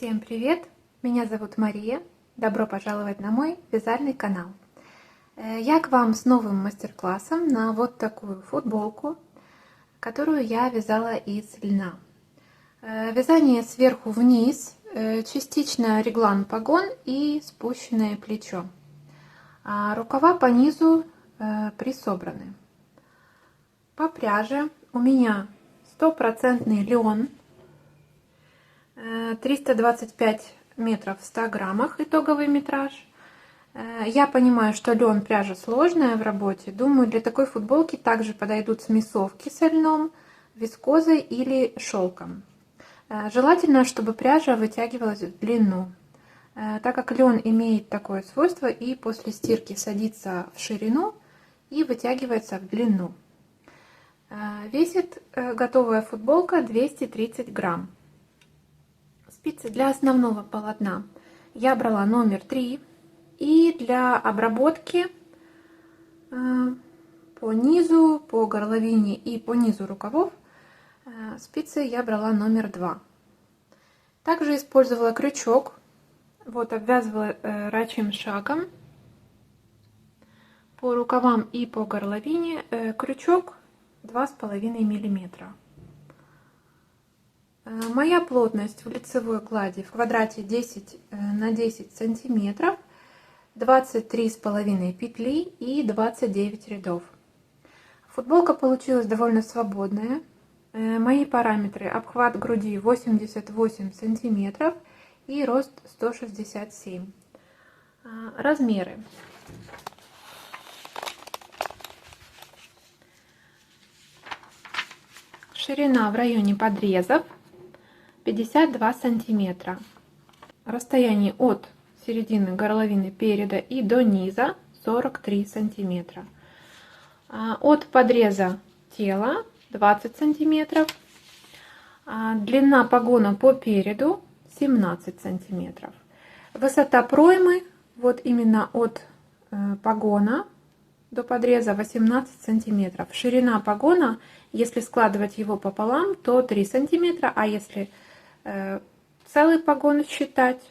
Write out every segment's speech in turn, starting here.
Всем привет! Меня зовут Мария. Добро пожаловать на мой вязальный канал. Я к вам с новым мастер-классом на вот такую футболку, которую я вязала из льна. Вязание сверху вниз, частично реглан-погон и спущенное плечо. А рукава по низу присобраны. По пряже у меня стопроцентный лен, 325 метров в 100 граммах итоговый метраж. Я понимаю, что лен пряжа сложная в работе. Думаю, для такой футболки также подойдут смесовки со льном, вискозой или шелком. Желательно, чтобы пряжа вытягивалась в длину, так как лен имеет такое свойство и после стирки садится в ширину и вытягивается в длину. Весит готовая футболка 230 грамм. Спицы для основного полотна я брала номер 3, и для обработки по низу, по горловине и по низу рукавов спицы я брала номер 2. Также использовала крючок, вот обвязывала рачьим шагом по рукавам и по горловине, крючок 2,5 миллиметра. Моя плотность в лицевой глади в квадрате 10 на 10 сантиметров, 23,5 петли и 29 рядов. Футболка получилась довольно свободная. Мои параметры: обхват груди 88 сантиметров и рост 167. Размеры. Ширина в районе подрезов 52 сантиметра. Расстояние от середины горловины переда и до низа 43 сантиметра. От подреза тела 20 сантиметров. Длина погона по переду 17 сантиметров. Высота проймы вот именно от погона до подреза 18 сантиметров. Ширина погона, если складывать его пополам, то 3 сантиметра, а если целый погон считать,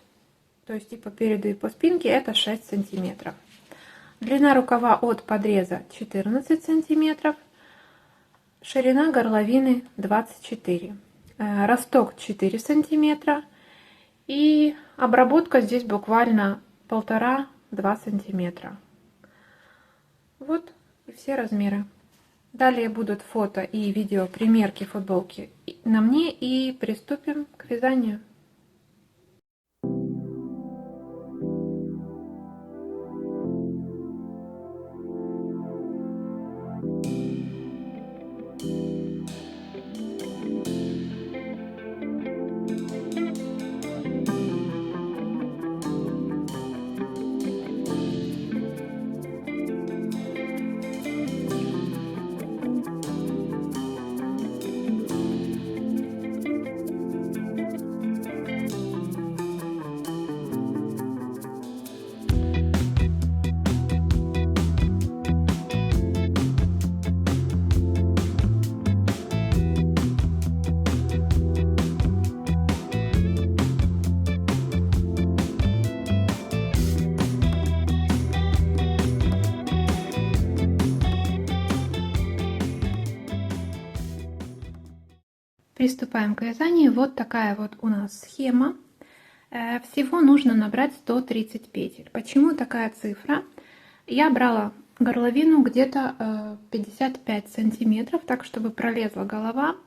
то есть и по переду, и по спинке, это 6 сантиметров. Длина рукава от подреза 14 сантиметров. Ширина горловины 24. Росток 4 сантиметра. И обработка здесь буквально 1,5-2 сантиметра. Вот и все размеры. Далее будут фото и видео примерки футболки на мне, и приступим к вязанию. Приступаем к вязанию. Вот такая вот у нас схема. Всего нужно набрать 130 петель. Почему такая цифра? Я брала горловину где-то 55 сантиметров, так чтобы пролезла голова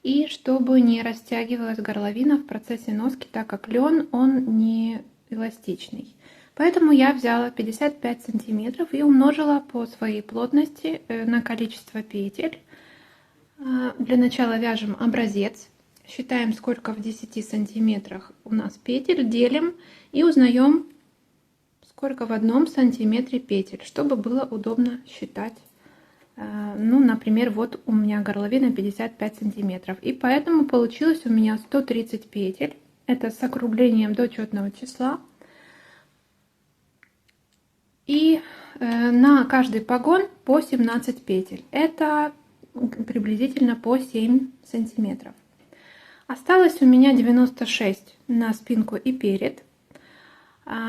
и чтобы не растягивалась горловина в процессе носки, так как лен он не эластичный. Поэтому я взяла 55 сантиметров и умножила по своей плотности на количество петель. Для начала вяжем образец, считаем, сколько в 10 сантиметрах у нас петель, делим и узнаем, сколько в 1 сантиметре петель, чтобы было удобно считать. Ну, например, вот у меня горловина 55 сантиметров, и поэтому получилось у меня 130 петель. Это с округлением до четного числа. И на каждый погон по 17 петель. Это приблизительно по 7 сантиметров. Осталось у меня 96 на спинку и перед.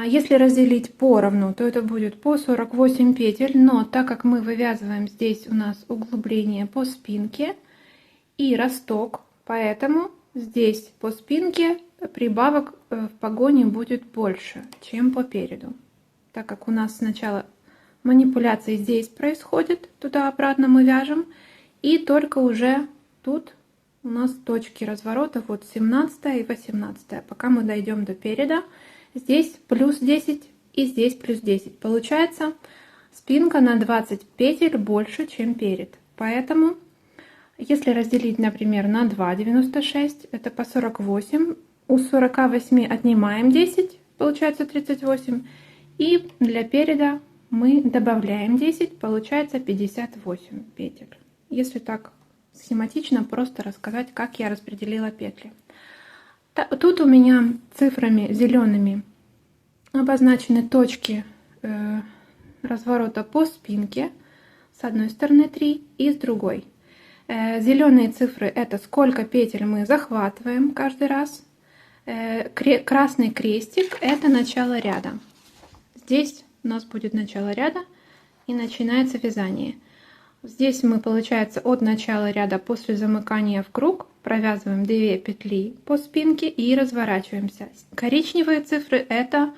Если разделить поровну, то это будет по 48 петель, но так как мы вывязываем, здесь у нас углубление по спинке и росток, поэтому здесь по спинке прибавок в погоне будет больше, чем по переду. Так как у нас сначала манипуляции здесь происходят, туда-обратно мы вяжем, и только уже тут у нас точки разворота, вот 17 и 18, пока мы дойдем до переда. Здесь плюс 10 и здесь плюс 10. Получается спинка на 20 петель больше, чем перед. Поэтому, если разделить, например, на 2,96, это по 48. У 48 отнимаем 10, получается 38. И для переда мы добавляем 10, получается 58 петель. Если так схематично просто рассказать, как я распределила петли. Тут у меня цифрами зелеными обозначены точки разворота по спинке. С одной стороны 3 и с другой. Зеленые цифры — это сколько петель мы захватываем каждый раз. Красный крестик — это начало ряда. Здесь у нас будет начало ряда и начинается вязание. Здесь мы, получается, от начала ряда после замыкания в круг провязываем 2 петли по спинке и разворачиваемся. Коричневые цифры — это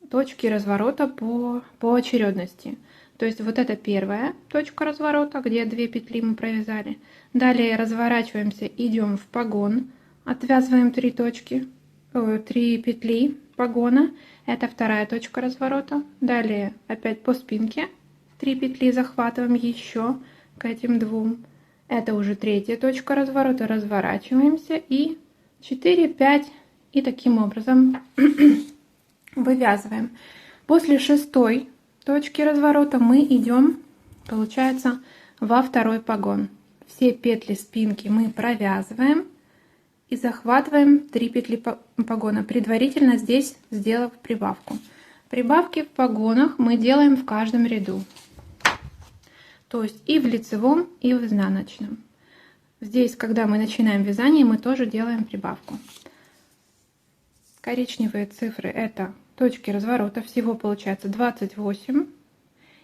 точки разворота по очередности. То есть вот это первая точка разворота, где 2 петли мы провязали. Далее разворачиваемся, идем в погон, отвязываем 3 петли погона. Это вторая точка разворота. Далее опять по спинке 3 петли захватываем еще к этим двум. Это уже третья точка разворота. Разворачиваемся и 4, 5 и таким образом вывязываем. После шестой точки разворота мы идем, получается, во второй погон. Все петли спинки мы провязываем и захватываем 3 петли погона, предварительно здесь сделав прибавку. Прибавки в погонах мы делаем в каждом ряду, то есть и в лицевом, и в изнаночном. Здесь, когда мы начинаем вязание, мы тоже делаем прибавку. Коричневые цифры — это точки разворота, всего получается 28.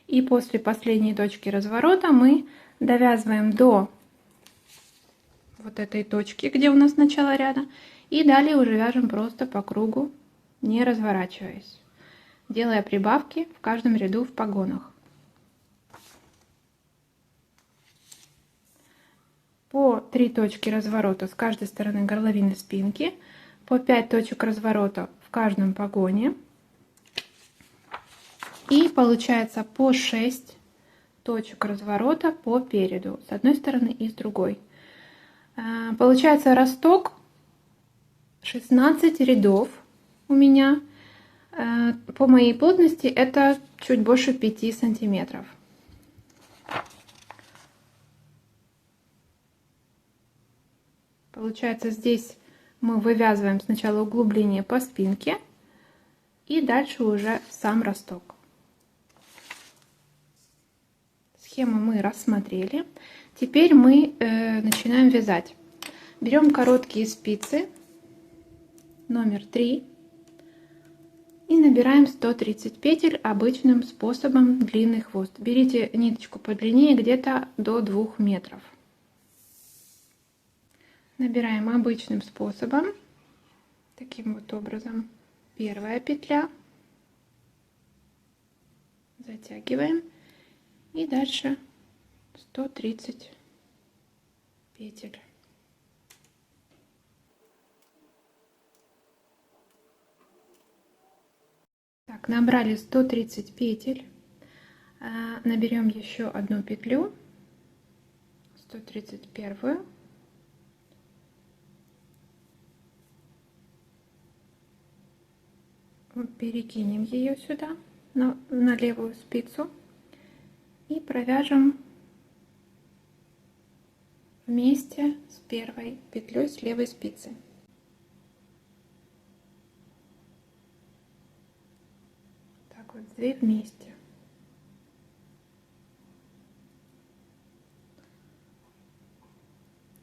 И после последней точки разворота мы довязываем до вот этой точки, где у нас начало ряда, и далее уже вяжем просто по кругу, не разворачиваясь, делая прибавки в каждом ряду в погонах. По 3 точки разворота с каждой стороны горловины спинки, по 5 точек разворота в каждом погоне, и получается по 6 точек разворота по переду с одной стороны и с другой. Получается росток 16 рядов у меня. По моей плотности это чуть больше 5 сантиметров. Получается, здесь мы вывязываем сначала углубление по спинке и дальше уже сам росток. Схему мы рассмотрели. Теперь мы начинаем вязать. Берем короткие спицы номер 3 и набираем 130 петель обычным способом длинный хвост. Берите ниточку подлиннее, где-то до 2 метров. Набираем обычным способом, таким вот образом. Первая петля, затягиваем и дальше 130 петель. Так, набрали 130 петель, наберем еще одну петлю, 131. Перекинем ее сюда на левую спицу и провяжем вместе с первой петлей с левой спицы. Так вот, 2 вместе.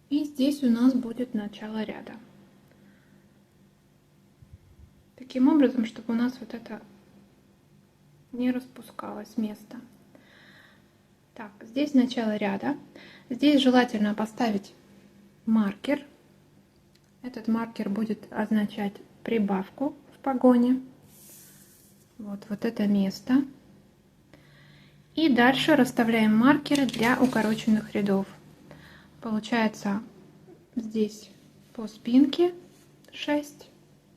И здесь у нас будет начало ряда. Таким образом, чтобы у нас вот это не распускалось место. Так, здесь начало ряда. Здесь желательно поставить маркер. Этот маркер будет означать прибавку в погоне. Вот это место. И дальше расставляем маркеры для укороченных рядов. Получается здесь по спинке 6,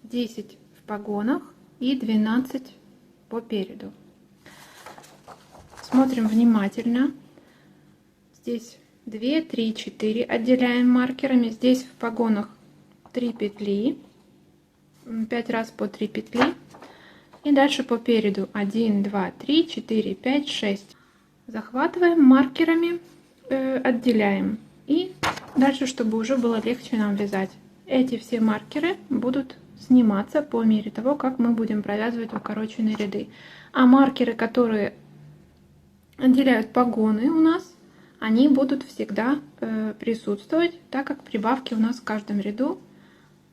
10 в погонах и 12 по переду. Смотрим внимательно. Здесь 2, 3, 4 отделяем маркерами. Здесь в погонах 3 петли. 5 раз по 3 петли. И дальше по переду 1, 2, 3, 4, 5, 6. Захватываем маркерами, отделяем. И дальше, чтобы уже было легче нам вязать. Эти все маркеры будут сниматься по мере того, как мы будем провязывать укороченные ряды. А маркеры, которые отделяют погоны у нас, они будут всегда присутствовать, так как прибавки у нас в каждом ряду,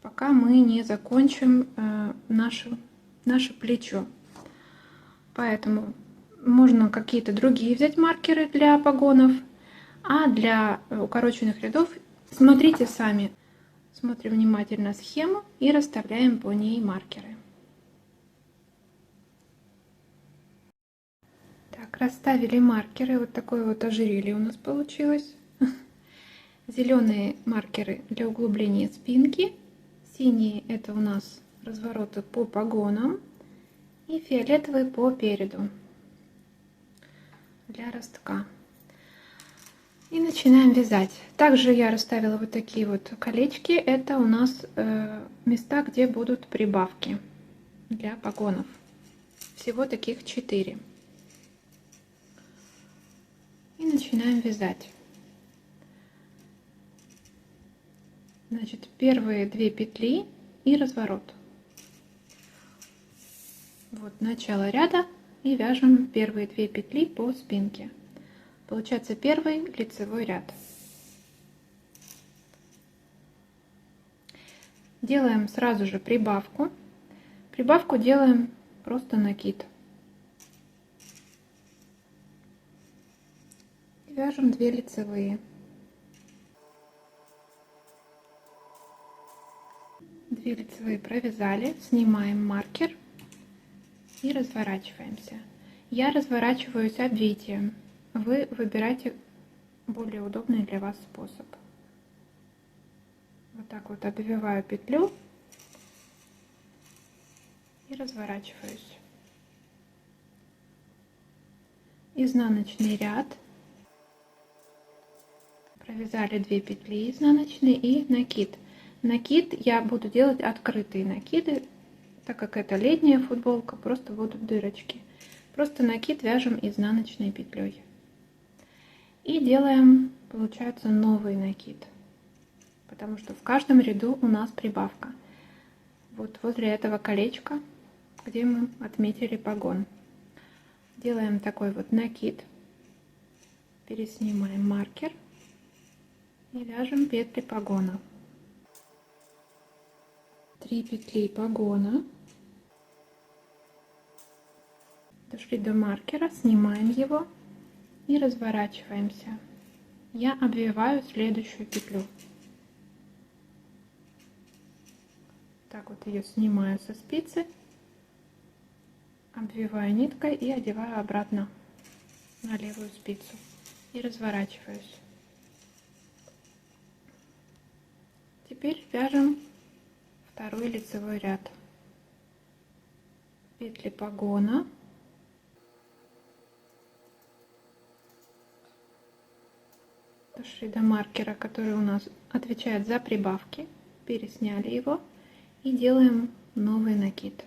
пока мы не закончим наше плечо. Поэтому можно какие-то другие взять маркеры для погонов, а для укороченных рядов смотрите сами. Смотрим внимательно схему и расставляем по ней маркеры. Так, расставили маркеры. Вот такое вот ожерелье у нас получилось. Зеленые маркеры для углубления спинки. Синие — это у нас развороты по погонам. И фиолетовый по переду для ростка. И начинаем вязать. Также я расставила вот такие вот колечки. Это у нас места, где будут прибавки для погонов. Всего таких 4. И начинаем вязать. Значит, первые 2 петли и разворот. Вот начало ряда, и вяжем первые 2 петли по спинке. Получается первый лицевой ряд. Делаем сразу же прибавку. Прибавку делаем просто накид. Вяжем 2 лицевые. 2 лицевые провязали, снимаем маркер и разворачиваемся. Я разворачиваюсь обвитием. Вы выбирайте более удобный для вас способ. Вот так вот обвиваю петлю и разворачиваюсь. Изнаночный ряд. Провязали 2 петли изнаночные и накид. Накид я буду делать открытые накиды, так как это летняя футболка, просто будут дырочки. Просто накид вяжем изнаночной петлей. И делаем, получается, новый накид, потому что в каждом ряду у нас прибавка. Вот возле этого колечка, где мы отметили погон, делаем такой вот накид, переснимаем маркер и вяжем петли погона. 3 петли погона. Дошли до маркера, снимаем его и разворачиваемся. Я обвиваю следующую петлю. Так вот ее снимаю со спицы, обвиваю ниткой и одеваю обратно на левую спицу и разворачиваюсь. Теперь вяжем второй лицевой ряд. Петли погона. Дошли до маркера, который у нас отвечает за прибавки. Пересняли его и делаем новый накид.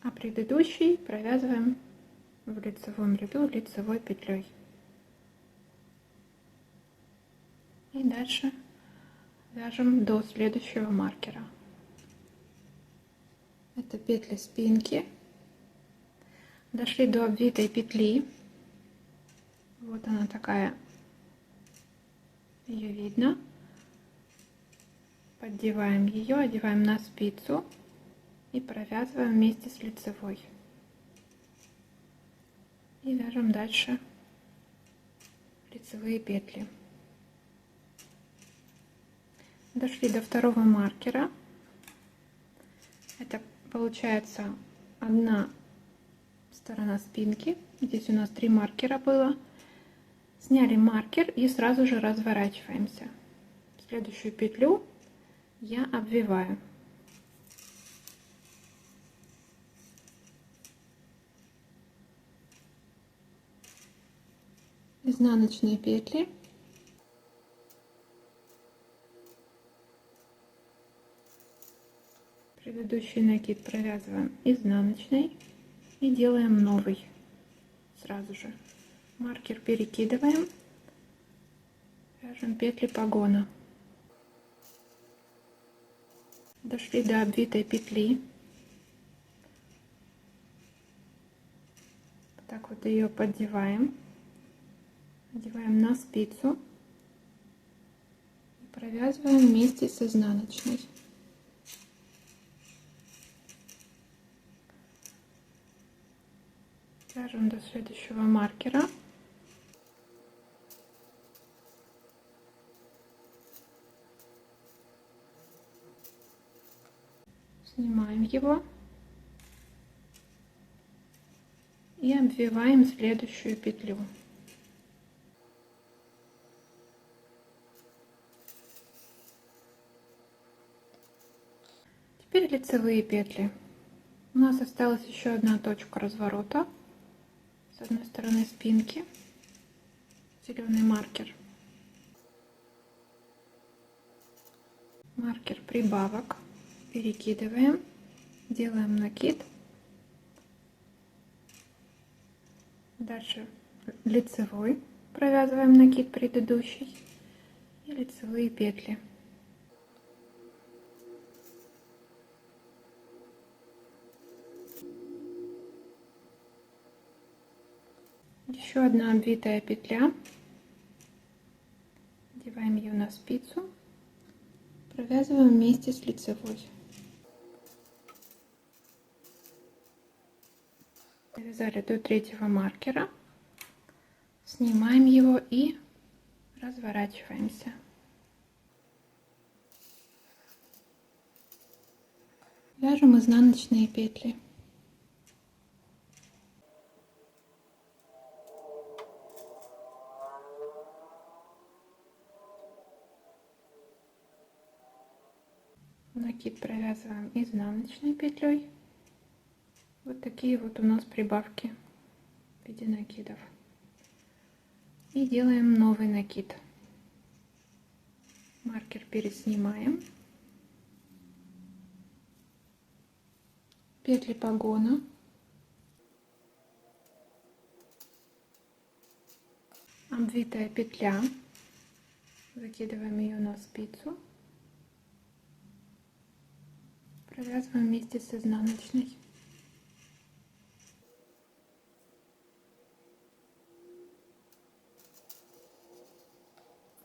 А предыдущий провязываем в лицевом ряду лицевой петлей. И дальше вяжем до следующего маркера. Это петли спинки. Дошли до обвитой петли. Вот она такая Ее видно. Поддеваем ее, одеваем на спицу и провязываем вместе с лицевой. И вяжем дальше лицевые петли. Дошли до второго маркера. Это получается одна сторона спинки. Здесь у нас 3 маркера было. Сняли маркер и сразу же разворачиваемся. Следующую петлю я обвиваю. Изнаночные петли. Предыдущий накид провязываем изнаночной и делаем новый сразу же. Маркер перекидываем, вяжем петли погона. Дошли до обвитой петли. Так вот ее поддеваем, одеваем на спицу и провязываем вместе с изнаночной. Вяжем до следующего маркера. Снимаем его и обвиваем следующую петлю. Теперь лицевые петли. У нас осталась еще одна точка разворота. С одной стороны спинки, зеленый маркер, маркер прибавок, перекидываем, делаем накид, дальше лицевой, провязываем накид предыдущий и лицевые петли. Еще одна обвитая петля, одеваем ее на спицу, провязываем вместе с лицевой. Довязали до третьего маркера, снимаем его и разворачиваемся. Вяжем изнаночные петли. Накид провязываем изнаночной петлей. Вот такие вот у нас прибавки в виде накидов. И делаем новый накид. Маркер переснимаем. Петли погона. Обвитая петля. Закидываем ее на спицу. Провязываем вместе с изнаночной.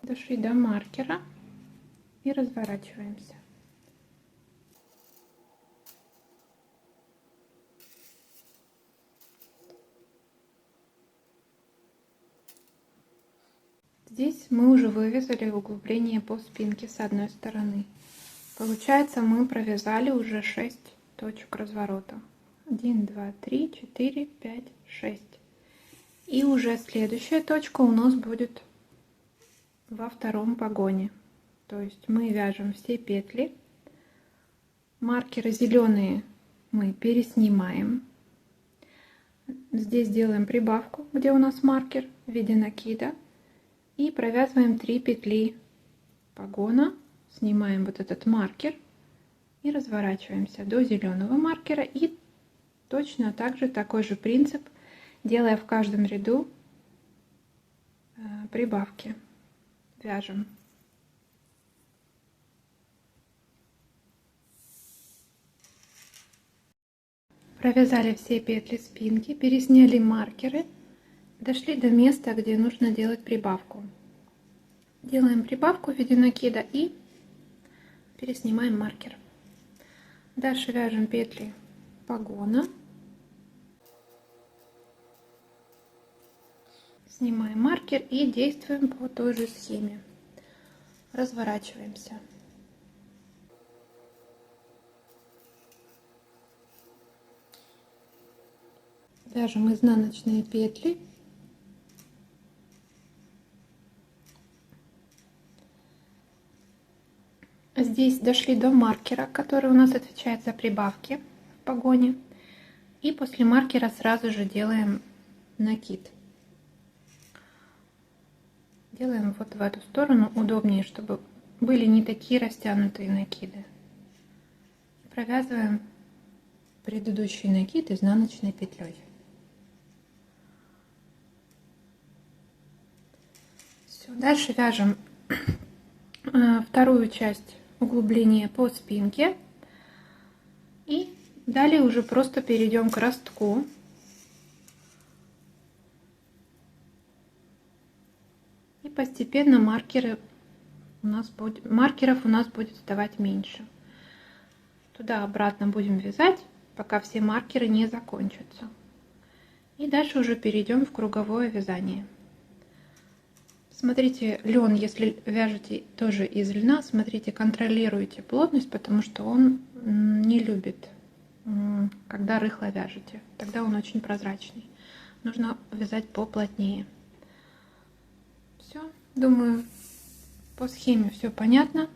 Дошли до маркера и разворачиваемся. Здесь мы уже вывязали углубление по спинке с одной стороны. Получается, мы провязали уже 6 точек разворота. 1, 2, 3, 4, 5, 6. И уже следующая точка у нас будет во втором погоне. То есть мы вяжем все петли. Маркеры зеленые мы переснимаем. Здесь делаем прибавку, где у нас маркер в виде накида. И провязываем 3 петли погона. Снимаем вот этот маркер и разворачиваемся до зеленого маркера. И точно так же, такой же принцип, делая в каждом ряду прибавки. Вяжем. Провязали все петли спинки, пересняли маркеры, дошли до места, где нужно делать прибавку. Делаем прибавку в виде накида и переснимаем маркер. Дальше вяжем петли погона. Снимаем маркер и действуем по той же схеме. Разворачиваемся. Вяжем изнаночные петли. Здесь дошли до маркера, который у нас отвечает за прибавки в погоне. И после маркера сразу же делаем накид. Делаем вот в эту сторону, удобнее, чтобы были не такие растянутые накиды. Провязываем предыдущий накид изнаночной петлей. Все, дальше вяжем вторую часть углубления по спинке. И далее уже просто перейдем к ростку. И постепенно маркеров у нас будет вставать меньше. Туда-обратно будем вязать, пока все маркеры не закончатся. И дальше уже перейдем в круговое вязание. Смотрите, лен, если вяжете тоже из льна, смотрите, контролируйте плотность, потому что он не любит, когда рыхло вяжете. Тогда он очень прозрачный. Нужно вязать поплотнее. Все, думаю, по схеме все понятно.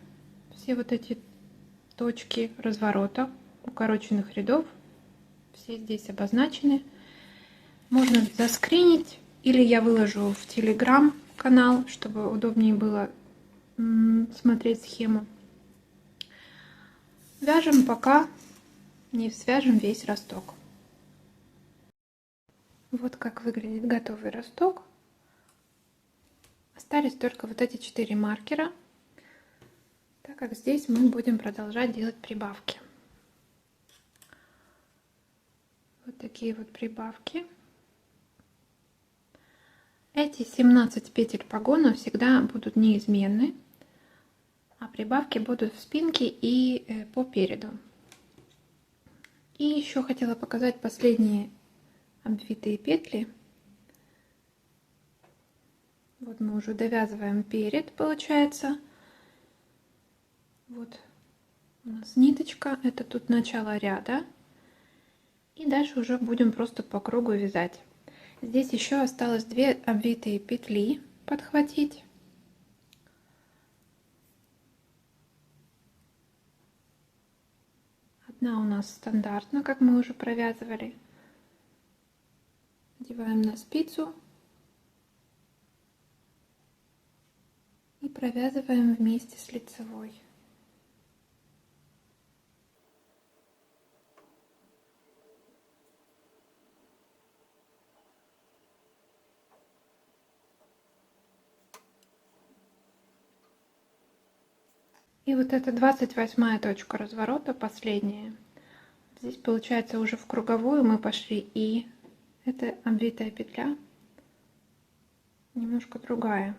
Все вот эти точки разворота укороченных рядов, все здесь обозначены. Можно заскринить, или я выложу в Telegram канал, чтобы удобнее было смотреть схему. Вяжем, пока не свяжем весь росток. Вот как выглядит готовый росток. Остались только вот эти 4 маркера, так как здесь мы будем продолжать делать прибавки. Вот такие вот прибавки. Эти 17 петель погона всегда будут неизменны, а прибавки будут в спинке и по переду. И еще хотела показать последние обвитые петли. Вот мы уже довязываем перед, получается. Вот у нас ниточка, это тут начало ряда. И дальше уже будем просто по кругу вязать. Здесь еще осталось 2 обвитые петли подхватить. Одна у нас стандартная, как мы уже провязывали. Надеваем на спицу и провязываем вместе с лицевой. И вот это 28-я точка разворота, последняя. Здесь получается уже в круговую мы пошли, и это обвитая петля немножко другая.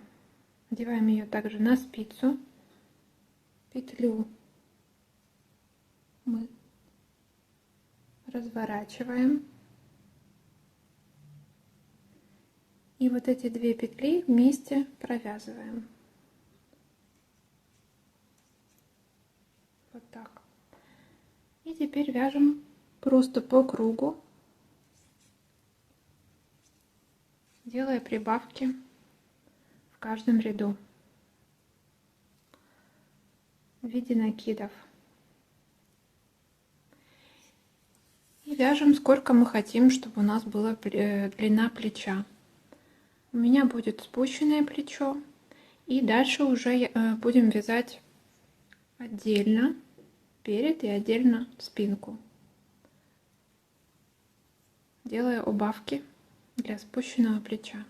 Надеваем ее также на спицу. Петлю мы разворачиваем. И вот эти 2 петли вместе провязываем. Вот так. И теперь вяжем просто по кругу, делая прибавки в каждом ряду в виде накидов. И вяжем, сколько мы хотим, чтобы у нас была длина плеча. У меня будет спущенное плечо, и дальше уже будем вязать отдельно перед и отдельно спинку, делая убавки для спущенного плеча.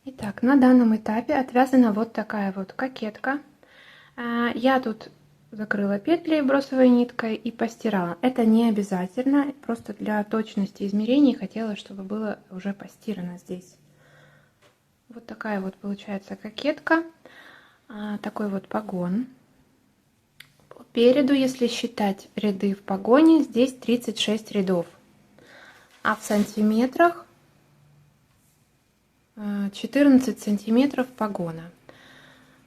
Итак, на данном этапе отвязана вот такая вот кокетка. Я тут закрыла петли бросовой ниткой и постирала. Это не обязательно, просто для точности измерений хотела, чтобы было уже постирано здесь. Вот такая вот получается кокетка, такой вот погон. Переду, если считать ряды в погоне, здесь 36 рядов, а в сантиметрах 14 сантиметров погона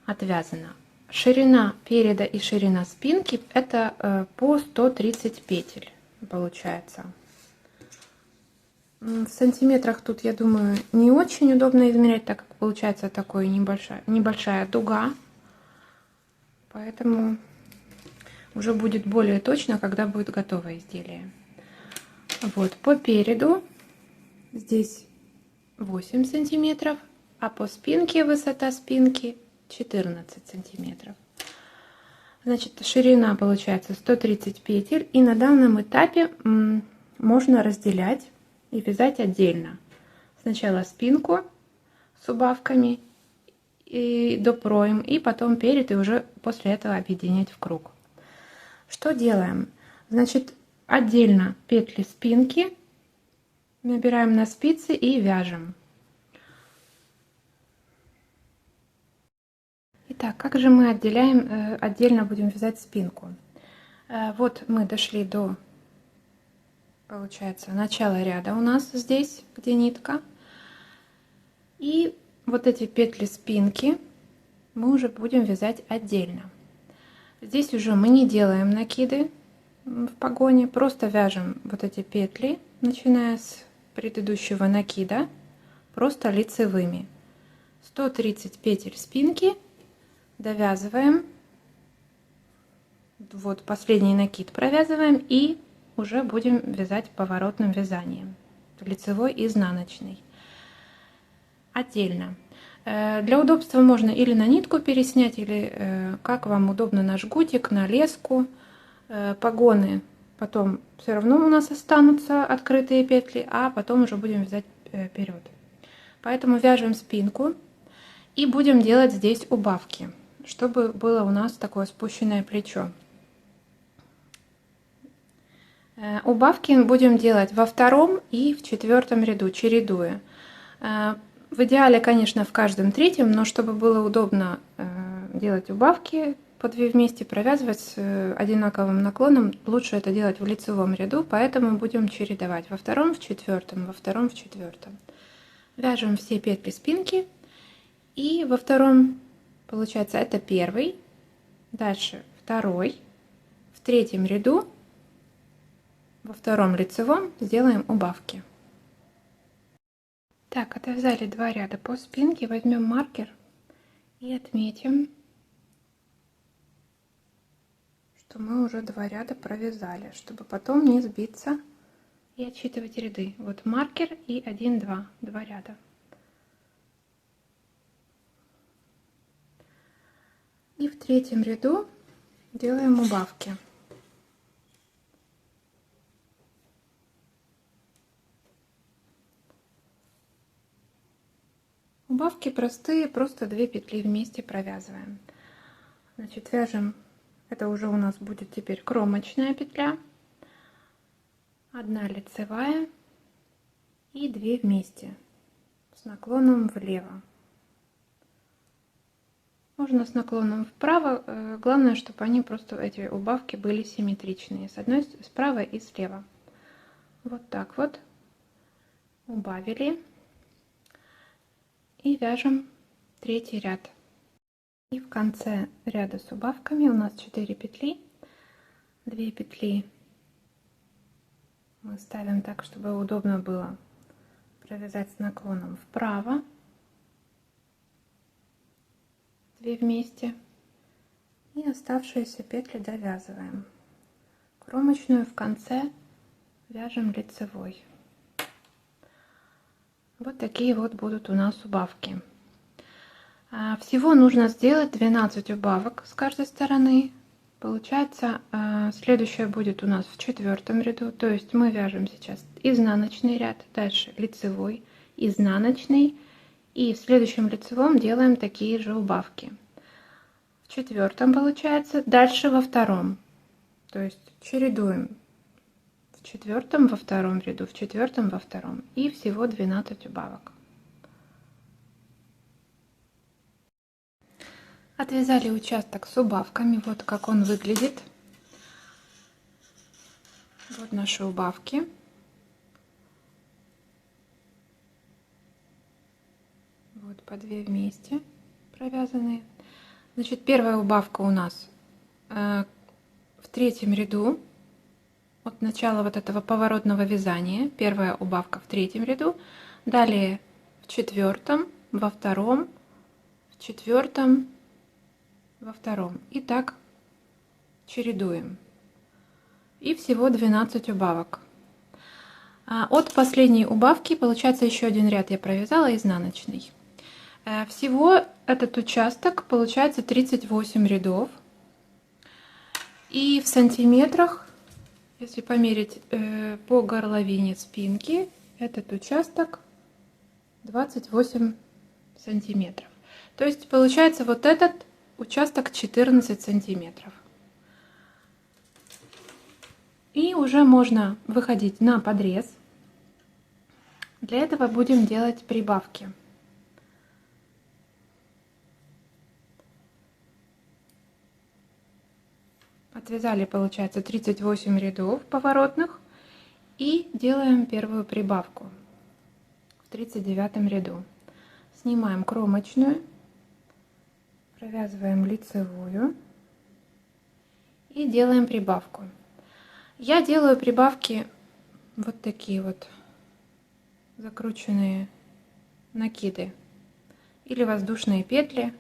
отвязано. Ширина переда и ширина спинки это по 130 петель получается. В сантиметрах тут, я думаю, не очень удобно измерять, так как получается такая небольшая дуга, поэтому уже будет более точно, когда будет готово изделие. Вот по переду здесь 8 сантиметров, а по спинке высота спинки 14 сантиметров. Значит, ширина получается 130 петель, и на данном этапе можно разделять и вязать отдельно. Сначала спинку с убавками и допроем, и потом перед, и уже после этого объединять в круг. Что делаем? Значит, отдельно петли спинки набираем на спицы и вяжем. Итак, как же мы отдельно будем вязать спинку? Вот мы дошли до, получается, начала ряда у нас здесь, где нитка. И вот эти петли спинки мы уже будем вязать отдельно. Здесь уже мы не делаем накиды в погоне, просто вяжем вот эти петли, начиная с предыдущего накида, просто лицевыми. 130 петель спинки довязываем, вот последний накид провязываем и уже будем вязать поворотным вязанием, лицевой и изнаночный отдельно. Для удобства можно или на нитку переснять, или как вам удобно, на жгутик, на леску. Погоны потом все равно у нас останутся открытые петли, а потом уже будем вязать вперед. Поэтому вяжем спинку и будем делать здесь убавки, чтобы было у нас такое спущенное плечо. Убавки будем делать во втором и в четвертом ряду, чередуя. В идеале, конечно, в каждом третьем, но чтобы было удобно делать убавки по 2 вместе, провязывать с одинаковым наклоном, лучше это делать в лицевом ряду, поэтому будем чередовать во втором, в четвертом, во втором, в четвертом. Вяжем все петли спинки, и во втором, получается, это первый, дальше второй, в третьем ряду, во втором лицевом сделаем убавки. Так, отвязали 2 ряда по спинке, возьмем маркер и отметим, что мы уже 2 ряда провязали, чтобы потом не сбиться и отсчитывать ряды. Вот маркер и 1, 2 ряда. И в третьем ряду делаем убавки. Убавки простые, просто 2 петли вместе провязываем. Значит, вяжем, это уже у нас будет теперь кромочная петля, 1 лицевая и 2 вместе с наклоном влево. Можно с наклоном вправо, главное, чтобы они просто, эти убавки, были симметричные, с одной, справа и слева. Вот так вот убавили. И вяжем третий ряд. И в конце ряда с убавками у нас 4 петли. 2 петли мы ставим так, чтобы удобно было провязать с наклоном вправо. 2 вместе. И оставшиеся петли довязываем. Кромочную в конце вяжем лицевой. Вот такие вот будут у нас убавки. Всего нужно сделать 12 убавок с каждой стороны. Получается, следующее будет у нас в 4-м ряду. То есть мы вяжем сейчас изнаночный ряд, дальше лицевой, изнаночный. И в следующем лицевом делаем такие же убавки. В 4-м получается, дальше во 2-м. То есть чередуем. В 4-м во 2-м ряду, в 4-м во 2-м, и всего 12 убавок. Отвязали участок с убавками. Вот как он выглядит. Вот наши убавки. Вот по 2 вместе провязанные. Значит, первая убавка у нас в 3-м ряду. От начала вот этого поворотного вязания. Первая убавка в 3-м ряду. Далее в 4-м, во 2-м, в 4-м, во 2-м. И так чередуем. И всего 12 убавок. От последней убавки получается еще один ряд я провязала изнаночный. Всего этот участок получается 38 рядов. И в сантиметрах, если померить по горловине спинки, этот участок 28 сантиметров. То есть получается вот этот участок 14 сантиметров. И уже можно выходить на подрез. Для этого будем делать прибавки. Отвязали, получается, 38 рядов поворотных и делаем первую прибавку в 39 ряду. Снимаем кромочную, провязываем лицевую и делаем прибавку. Я делаю прибавки вот такие вот закрученные накиды или воздушные петли.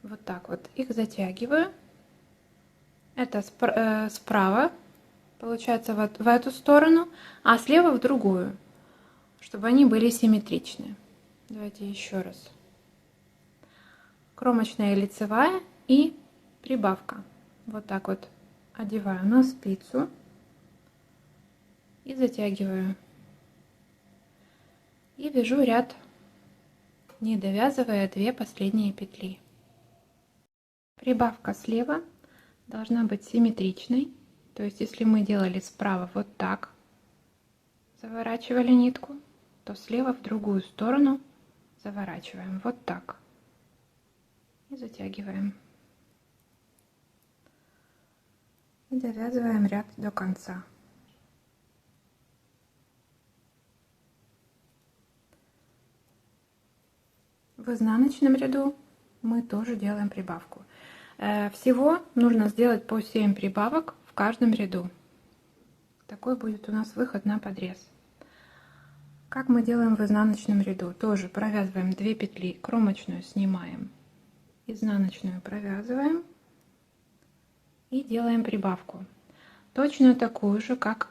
Вот так вот их затягиваю. Это справа, получается, вот в эту сторону, а слева в другую, чтобы они были симметричны. Давайте еще раз. Кромочная и лицевая и прибавка. Вот так вот одеваю на спицу и затягиваю. И вяжу ряд, не довязывая 2 последние петли. Прибавка слева должна быть симметричной. То есть, если мы делали справа вот так, заворачивали нитку, то слева в другую сторону заворачиваем вот так и затягиваем. И довязываем ряд до конца. В изнаночном ряду мы тоже делаем прибавку. Всего нужно сделать по 7 прибавок в каждом ряду. Такой будет у нас выход на подрез. Как мы делаем в изнаночном ряду? Тоже провязываем 2 петли, кромочную снимаем, изнаночную провязываем и делаем прибавку. Точно такую же, как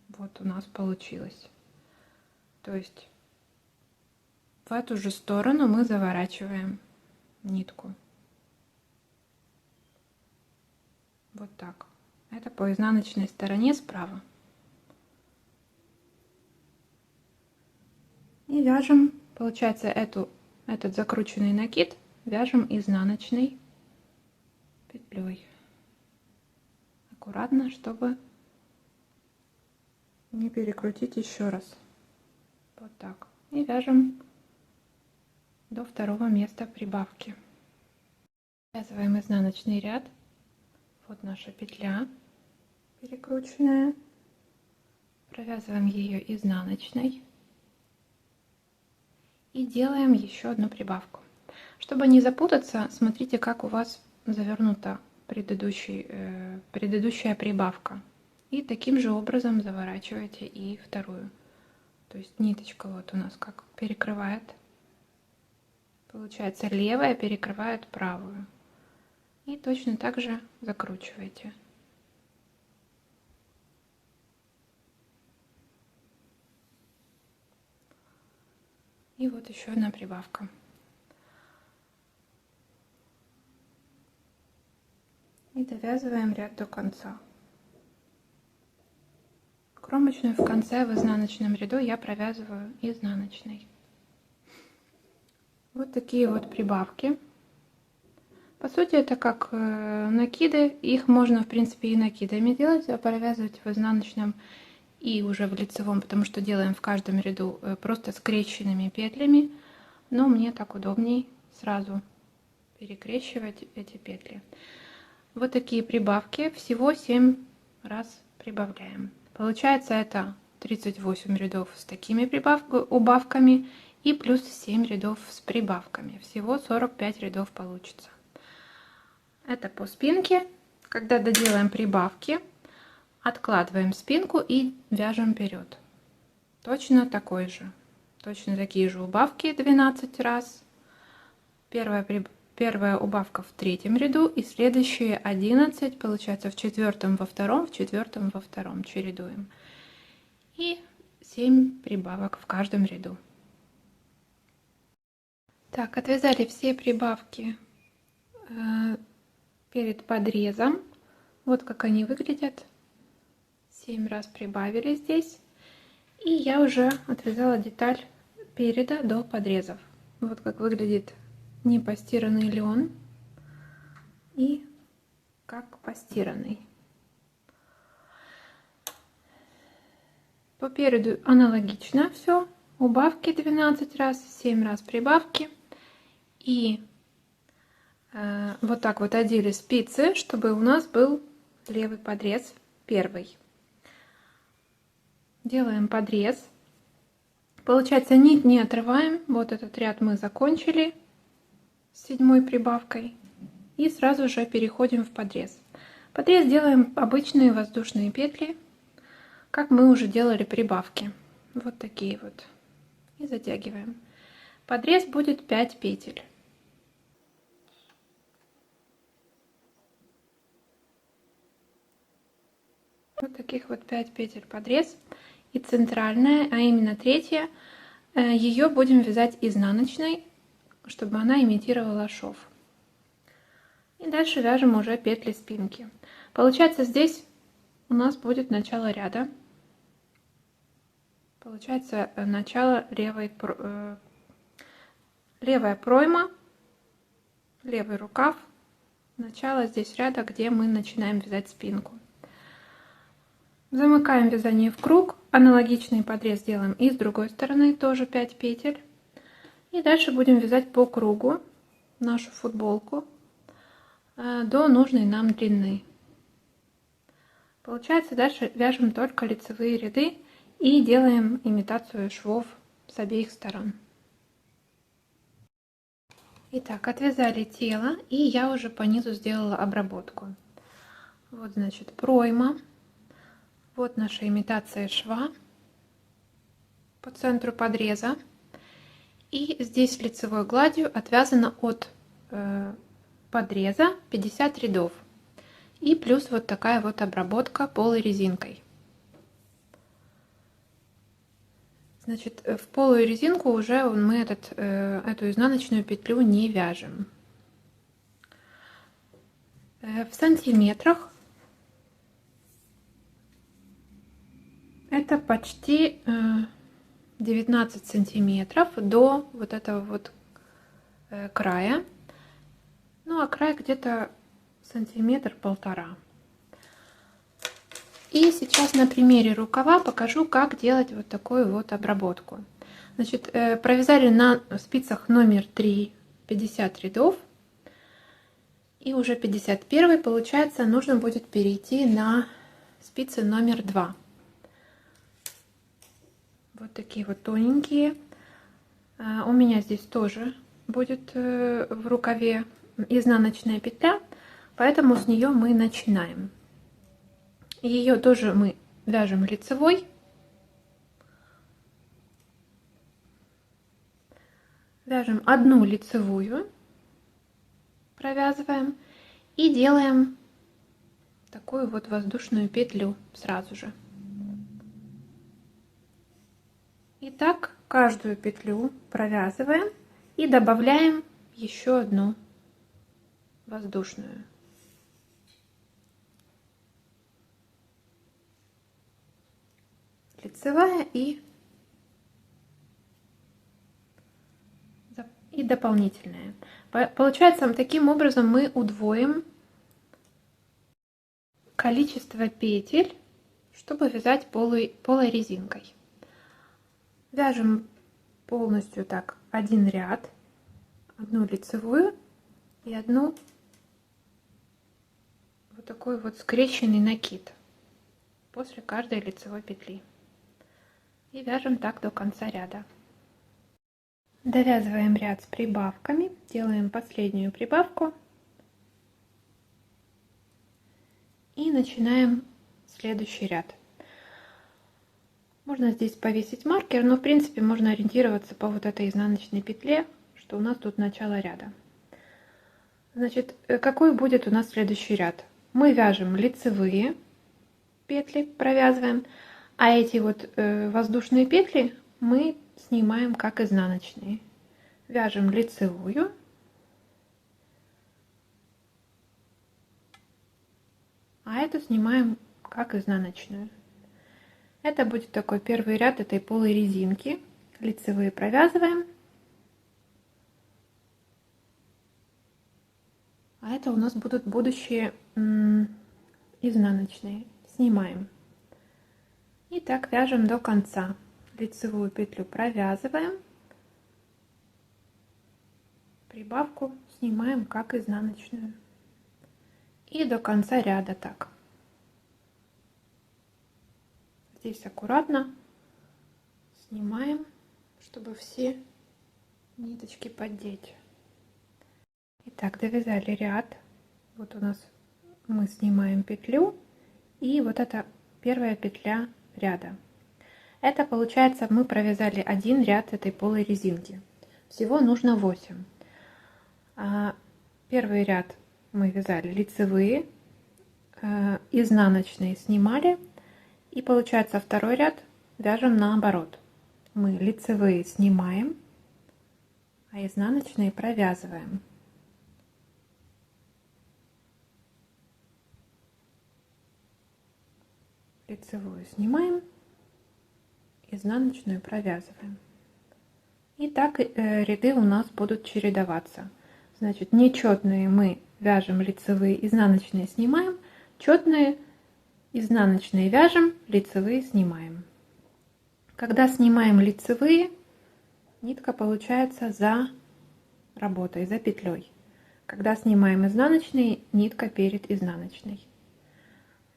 вот у нас получилось. То есть в эту же сторону мы заворачиваем нитку. Вот так. Это по изнаночной стороне справа. И вяжем, получается, этот закрученный накид вяжем изнаночной петлей. Аккуратно, чтобы не перекрутить еще раз. Вот так. И вяжем до второго места прибавки. Связываем изнаночный ряд. Вот наша петля перекрученная. Провязываем ее изнаночной. И делаем еще одну прибавку. Чтобы не запутаться, смотрите, как у вас завернута предыдущая прибавка. И таким же образом заворачиваете и вторую. То есть ниточка вот у нас как перекрывает. Получается, левая перекрывает правую. И точно так же закручиваете. И вот еще одна прибавка. И довязываем ряд до конца. Кромочную в конце в изнаночном ряду я провязываю изнаночной. Вот такие вот прибавки. По сути, это как накиды. Их можно, в принципе, и накидами делать, а провязывать в изнаночном и уже в лицевом, потому что делаем в каждом ряду просто скрещенными петлями. Но мне так удобней сразу перекрещивать эти петли. Вот такие прибавки, всего 7 раз прибавляем. Получается это 38 рядов с такими убавками и плюс 7 рядов с прибавками. Всего 45 рядов получится. Это по спинке. Когда доделаем прибавки, откладываем спинку и вяжем вперед. Точно такие же убавки 12 раз. Первая убавка в третьем ряду и следующие 11, получается, в четвертом, во втором, в четвертом, во втором чередуем. И 7 прибавок в каждом ряду. Так, отвязали все прибавки перед подрезом. Вот как они выглядят. 7 раз прибавили здесь. И я уже отвязала деталь переда до подрезов. Вот как выглядит непостиранный лен и как постиранный. По переду аналогично все. Убавки 12 раз, 7 раз прибавки. И вот так вот одели спицы, чтобы у нас был левый подрез первый. Делаем подрез. Получается, нить не отрываем. Вот этот ряд мы закончили с 7 прибавкой. И сразу же переходим в подрез. Подрез делаем обычные воздушные петли, как мы уже делали прибавки. Вот такие вот. И затягиваем. Подрез будет 5 петель. Вот таких вот 5 петель подрез. И центральная, а именно третья, ее будем вязать изнаночной, чтобы она имитировала шов. И дальше вяжем уже петли спинки. Получается, здесь у нас будет начало ряда. Получается, начало левая пройма, левый рукав, начало здесь ряда, где мы начинаем вязать спинку. Замыкаем вязание в круг, аналогичный подрез делаем и с другой стороны, тоже 5 петель. И дальше будем вязать по кругу нашу футболку до нужной нам длины. Получается, дальше вяжем только лицевые ряды и делаем имитацию швов с обеих сторон. Итак, отвязали тело, и я уже по низу сделала обработку. Вот, значит, пройма. Вот наша имитация шва по центру подреза. И здесь лицевой гладью отвязано от подреза 50 рядов. И плюс вот такая вот обработка полой резинкой. Значит, в полую резинку уже мы эту изнаночную петлю не вяжем. В сантиметрах это почти 19 сантиметров до вот этого вот края. Ну а край где-то сантиметр-полтора. И сейчас на примере рукава покажу, как делать вот такую вот обработку. Значит, провязали на спицах номер 3 50 рядов. И уже 51 получается, нужно будет перейти на спицы номер 2. Вот такие вот тоненькие. У меня здесь тоже будет в рукаве изнаночная петля, поэтому с нее мы начинаем. Ее тоже мы вяжем лицевой. Вяжем одну лицевую, провязываем и делаем такую вот воздушную петлю сразу же. Итак, каждую петлю провязываем и добавляем еще одну воздушную. Лицевая и дополнительная. Получается, таким образом мы удвоим количество петель, чтобы вязать полой резинкой. Вяжем полностью так один ряд, одну лицевую, и одну вот такой вот скрещенный накид после каждой лицевой петли. И вяжем так до конца ряда. Довязываем ряд с прибавками, делаем последнюю прибавку и начинаем следующий ряд. Можно здесь повесить маркер, но в принципе можно ориентироваться по вот этой изнаночной петле, что у нас тут начало ряда. Значит, какой будет у нас следующий ряд? Мы вяжем лицевые петли, провязываем, а эти вот воздушные петли мы снимаем как изнаночные. Вяжем лицевую, а эту снимаем как изнаночную. Это будет такой первый ряд этой полой резинки. Лицевые провязываем, а это у нас будут будущие изнаночные. Снимаем. И так вяжем до конца. Лицевую петлю провязываем, прибавку снимаем как изнаночную. И до конца ряда так. Здесь аккуратно снимаем, чтобы все ниточки поддеть. Итак, довязали ряд. Вот у нас мы снимаем петлю, и вот это первая петля ряда. Это получается, мы провязали один ряд этой полой резинки. Всего нужно 8. Первый ряд мы вязали лицевые, изнаночные снимали, и получается второй ряд вяжем наоборот. Мы лицевые снимаем, а изнаночные провязываем. Лицевую снимаем, изнаночную провязываем. И так ряды у нас будут чередоваться. Значит, нечетные мы вяжем лицевые, изнаночные снимаем, четные изнаночные вяжем, лицевые снимаем. Когда снимаем лицевые, нитка получается за работой, за петлей. Когда снимаем изнаночные, нитка перед изнаночной.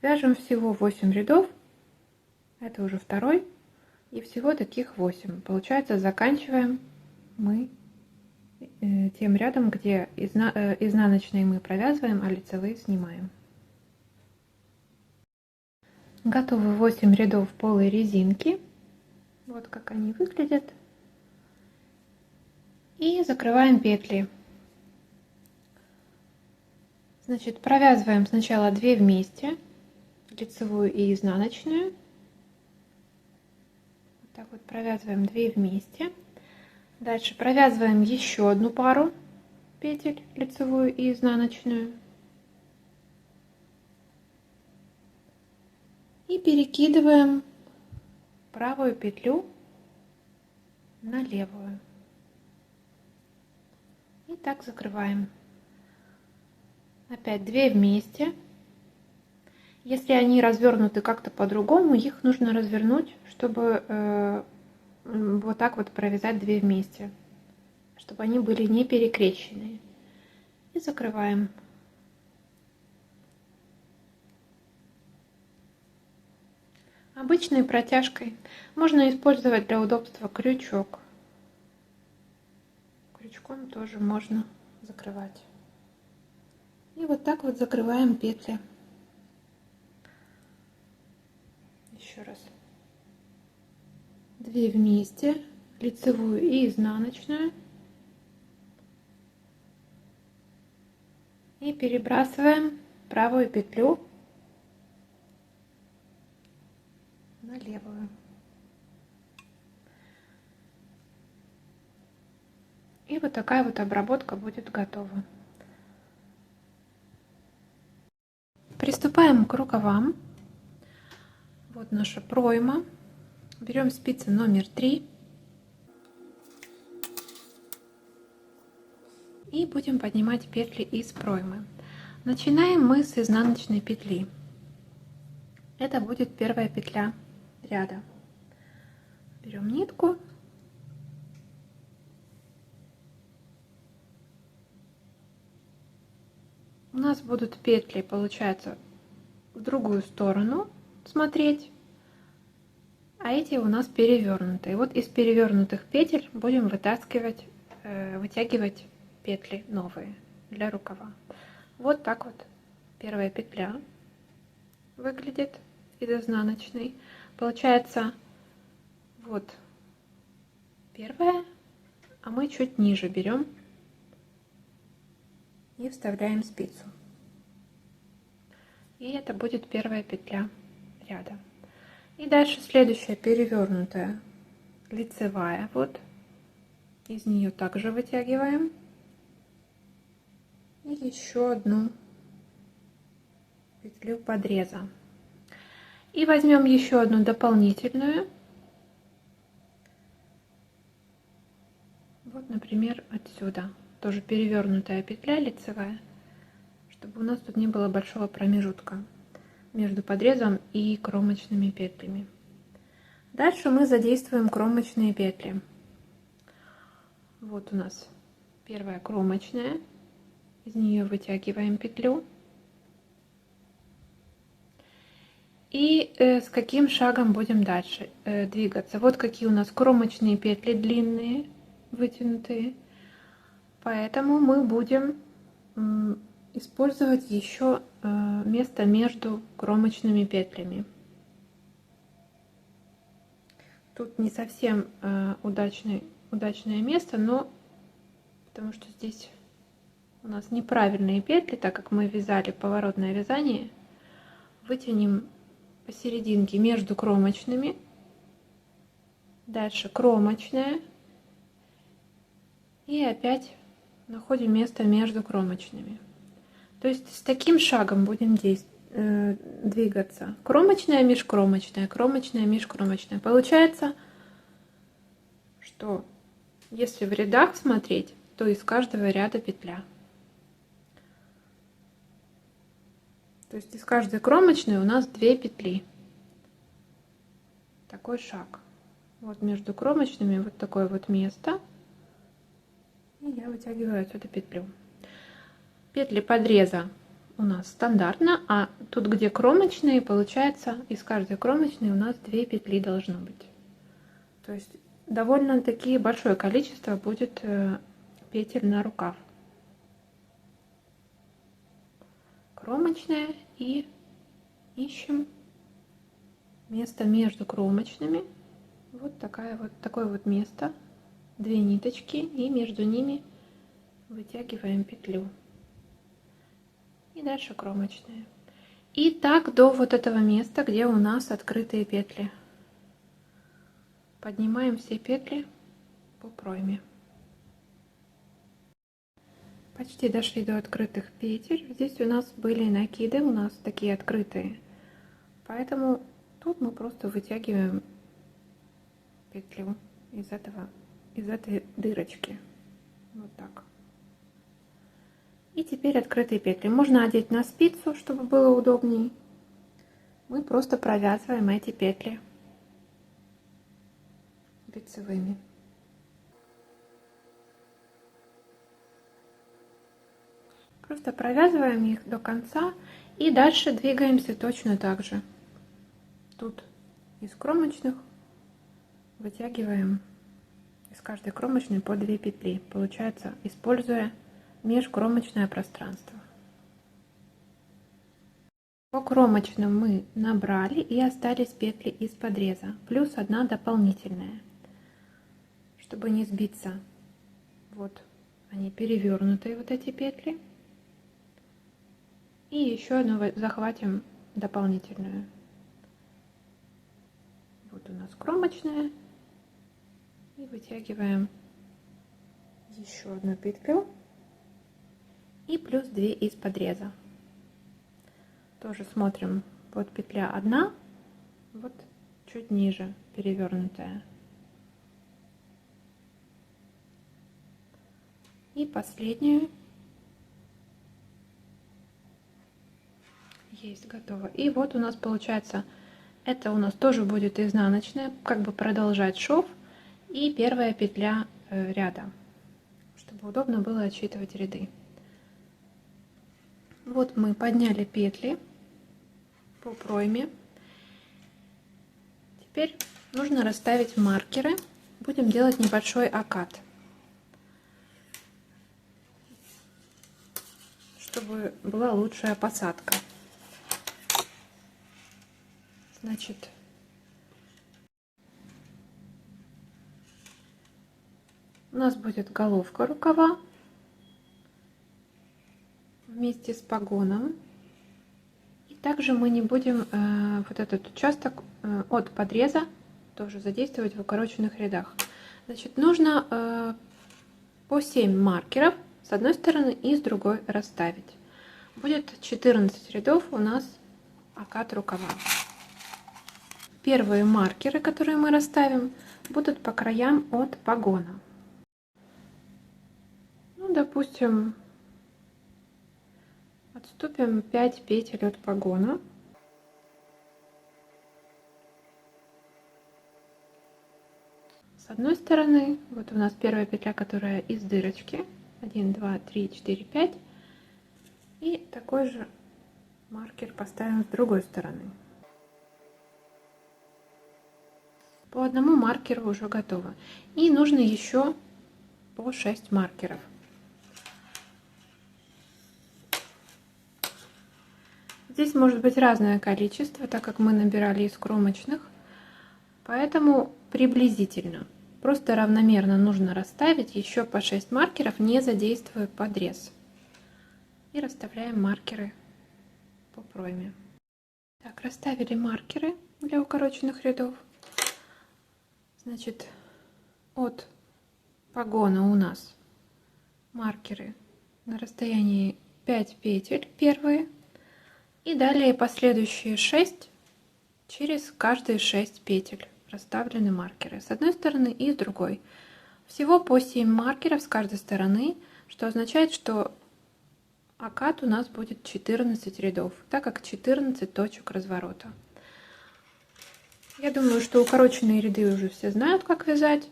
Вяжем всего 8 рядов, это уже второй, и всего таких 8. Получается, заканчиваем мы тем рядом, где изнаночные мы провязываем, а лицевые снимаем. Готовы 8 рядов полой резинки. Вот как они выглядят. И закрываем петли. Значит, провязываем сначала 2 вместе, лицевую и изнаночную. Вот так вот провязываем 2 вместе. Дальше провязываем еще одну пару петель, лицевую и изнаночную. И перекидываем правую петлю на левую. И так закрываем. Опять 2 вместе. Если они развернуты как-то по-другому, их нужно развернуть, чтобы вот так вот провязать 2 вместе, чтобы они были не перекрещенные. И закрываем. Обычной протяжкой. Можно использовать для удобства крючок. Крючком тоже можно закрывать. И вот так вот закрываем петли. Еще раз. 2 вместе, лицевую и изнаночную. И перебрасываем правую петлю на левую. И вот такая вот обработка будет готова. Приступаем к рукавам. Вот наша пройма. Берем спицы номер 3 и будем поднимать петли из проймы. Начинаем мы с изнаночной петли. Это будет первая петля ряда. Берем нитку у нас будут петли, получается, в другую сторону смотреть, а эти у нас перевернутые. Вот из перевернутых петель будем вытаскивать, вытягивать петли новые для рукава. Вот так вот первая петля выглядит из изнаночной. Получается, вот первая, а мы чуть ниже берем и вставляем спицу. И это будет первая петля ряда. И дальше следующая перевернутая лицевая. Вот из нее также вытягиваем. И еще одну петлю подреза. И возьмем еще одну дополнительную. Вот, например, отсюда. Тоже перевернутая петля лицевая, чтобы у нас тут не было большого промежутка между подрезом и кромочными петлями. Дальше мы задействуем кромочные петли. Вот у нас первая кромочная. Из нее вытягиваем петлю. И с каким шагом будем дальше двигаться? Вот какие у нас кромочные петли длинные, вытянутые. Поэтому мы будем использовать еще место между кромочными петлями. Тут не совсем удачное место, но потому что здесь у нас неправильные петли, так как мы вязали поворотное вязание, вытянем посерединке между кромочными, дальше кромочная и опять находим место между кромочными. То есть с таким шагом будем двигаться. Кромочная, межкромочная, кромочная, межкромочная. Получается, что если в рядах смотреть, то из каждого ряда петля. То есть из каждой кромочной у нас 2 петли. Такой шаг. Вот между кромочными вот такое вот место. И я вытягиваю отсюда петлю. Петли подреза у нас стандартно, а тут, где кромочные, получается, из каждой кромочной у нас 2 петли должно быть. То есть довольно-таки большое количество будет петель на рукав. Кромочная, и ищем место между кромочными. Вот такое вот место, 2 ниточки, и между ними вытягиваем петлю. И дальше кромочная. И так до вот этого места, где у нас открытые петли. Поднимаем все петли по пройме. Почти дошли до открытых петель. Здесь у нас были накиды, у нас такие открытые. Поэтому тут мы просто вытягиваем петлю из этой дырочки. Вот так. И теперь открытые петли. Можно одеть на спицу, чтобы было удобней. Мы просто провязываем эти петли лицевыми. Просто провязываем их до конца и дальше двигаемся точно так же. Тут из кромочных вытягиваем из каждой кромочной по 2 петли. Получается, используя межкромочное пространство. По кромочным мы набрали и остались петли из подреза, плюс 1 дополнительная, чтобы не сбиться. Вот они перевернутые, вот эти петли. И еще одну захватим дополнительную. Вот у нас кромочная. И вытягиваем еще одну петлю. И плюс 2 из подреза. Тоже смотрим. Вот петля 1. Вот чуть ниже перевернутая. И последнюю. Есть, готово. И вот у нас получается, это у нас тоже будет изнаночная, как бы продолжать шов, и первая петля ряда, чтобы удобно было отсчитывать ряды. Вот мы подняли петли по пройме. Теперь нужно расставить маркеры. Будем делать небольшой окат, чтобы была лучшая посадка. Значит, у нас будет головка рукава вместе с погоном. И также мы не будем вот этот участок от подреза тоже задействовать в укороченных рядах. Значит, нужно по 7 маркеров с одной стороны и с другой расставить. Будет 14 рядов у нас окат рукава. Первые маркеры, которые мы расставим, будут по краям от погона. Ну, допустим, отступим 5 петель от погона. С одной стороны, вот у нас первая петля, которая из дырочки. 1, 2, 3, 4, 5. И такой же маркер поставим с другой стороны. По одному маркеру уже готово. И нужно еще по 6 маркеров. Здесь может быть разное количество, так как мы набирали из кромочных, поэтому приблизительно. Просто равномерно нужно расставить еще по 6 маркеров, не задействуя подрез. И расставляем маркеры по пройме. Так, расставили маркеры для укороченных рядов. Значит, от погона у нас маркеры на расстоянии 5 петель первые. И далее последующие 6 через каждые 6 петель расставлены маркеры с одной стороны и с другой. Всего по 7 маркеров с каждой стороны, что означает, что окат у нас будет 14 рядов, так как 14 точек разворота. Я думаю, что укороченные ряды уже все знают, как вязать.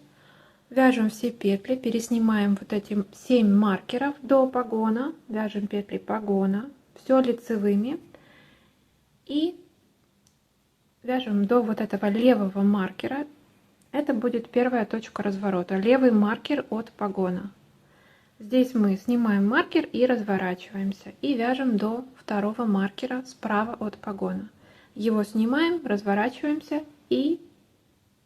Вяжем все петли, переснимаем вот эти 7 маркеров до погона, вяжем петли погона, все лицевыми. И вяжем до вот этого левого маркера. Это будет первая точка разворота, левый маркер от погона. Здесь мы снимаем маркер и разворачиваемся. И вяжем до второго маркера справа от погона. Его снимаем, разворачиваемся и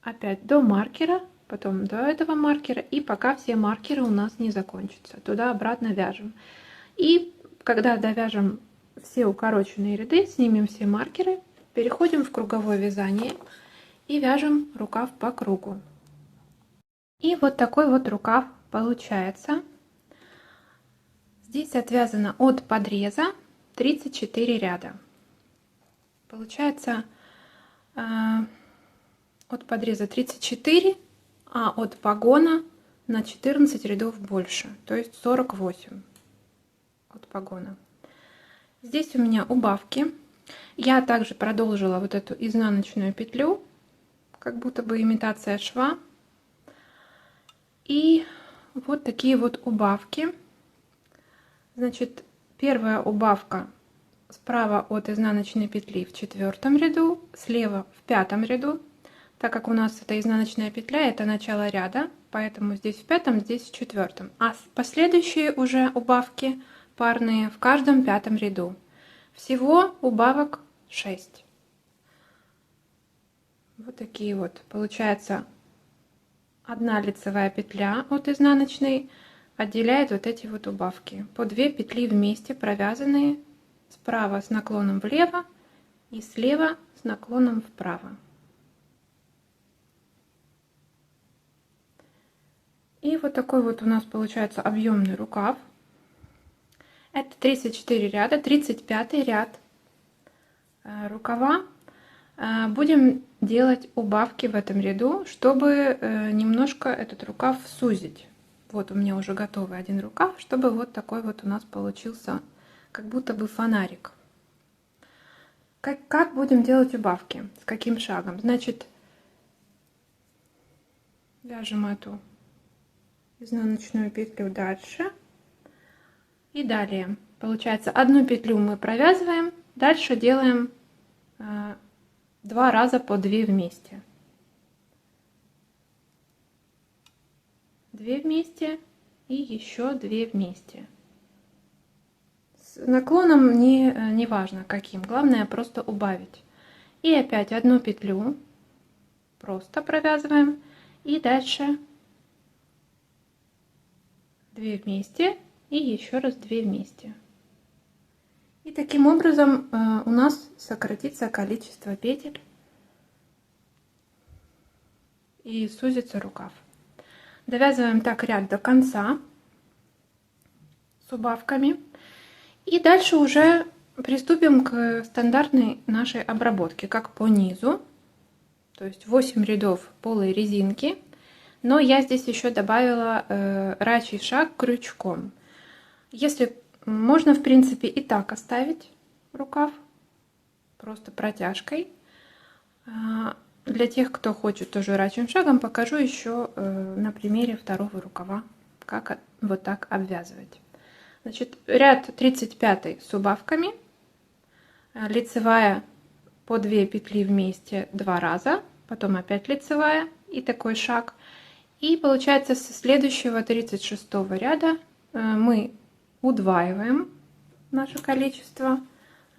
опять до маркера, потом до этого маркера. И пока все маркеры у нас не закончатся. Туда-обратно вяжем. И когда довяжем все укороченные ряды, снимем все маркеры, переходим в круговое вязание и вяжем рукав по кругу. И вот такой вот рукав получается. Здесь отвязано от подреза 34 ряда. Получается от подреза 34, а от погона на 14 рядов больше, то есть 48 от погона. Здесь у меня убавки. Я также продолжила вот эту изнаночную петлю, как будто бы имитация шва. И вот такие вот убавки. Значит, первая убавка справа от изнаночной петли в 4 ряду, слева в 5 ряду. Так как у нас это изнаночная петля, это начало ряда, поэтому здесь в 5, здесь в 4. А последующие уже убавки парные в каждом 5 ряду. Всего убавок 6. Вот такие вот. Получается, одна лицевая петля от изнаночной отделяет вот эти вот убавки. По 2 петли вместе провязанные, справа с наклоном влево и слева с наклоном вправо. И вот такой вот у нас получается объемный рукав. Это 34 ряда, 35 ряд рукава. Будем делать убавки в этом ряду, чтобы немножко этот рукав сузить. Вот у меня уже готовый один рукав, чтобы вот такой вот у нас получился, как будто бы фонарик. Как будем делать убавки? С каким шагом? Значит, вяжем эту изнаночную петлю дальше. И далее, получается, одну петлю мы провязываем, дальше делаем 2 раза по 2 вместе. 2 вместе и еще 2 вместе. С наклоном не важно каким, главное просто убавить. И опять одну петлю просто провязываем и дальше 2 вместе и еще раз 2 вместе. И таким образом у нас сократится количество петель и сузится рукав. Довязываем так ряд до конца с убавками. И дальше уже приступим к стандартной нашей обработке, как по низу. То есть 8 рядов полой резинки. Но я здесь еще добавила рачий шаг крючком. Если можно, в принципе, и так оставить рукав, просто протяжкой. Для тех, кто хочет тоже рачьим шагом, покажу еще на примере второго рукава, как вот так обвязывать. Значит, ряд 35 с убавками, лицевая по 2 петли вместе 2 раза, потом опять лицевая и такой шаг. И получается, со следующего 36 ряда мы удваиваем наше количество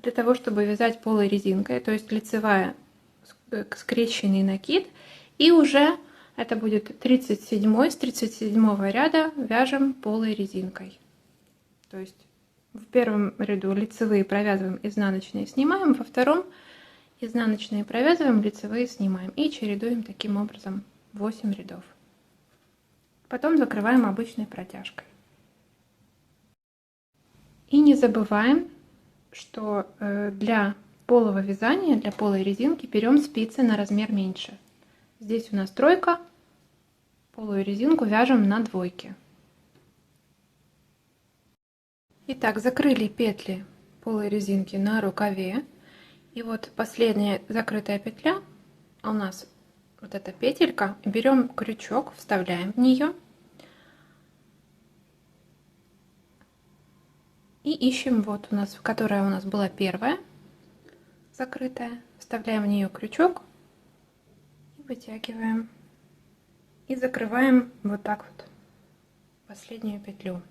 для того, чтобы вязать полой резинкой, то есть лицевая скрещенный накид, и уже это будет 37 с 37 ряда вяжем полой резинкой. То есть в первом ряду лицевые провязываем, изнаночные снимаем, во втором изнаночные провязываем, лицевые снимаем и чередуем таким образом 8 рядов. Потом закрываем обычной протяжкой. И не забываем, что для полого вязания, для полой резинки берем спицы на размер меньше. Здесь у нас 3, полую резинку вяжем на 2. Итак, закрыли петли полой резинки на рукаве. И вот последняя закрытая петля у нас вот эта петелька. Берем крючок, вставляем в нее. И ищем вот у нас, которая у нас была первая закрытая. Вставляем в нее крючок. И вытягиваем. И закрываем вот так вот последнюю петлю.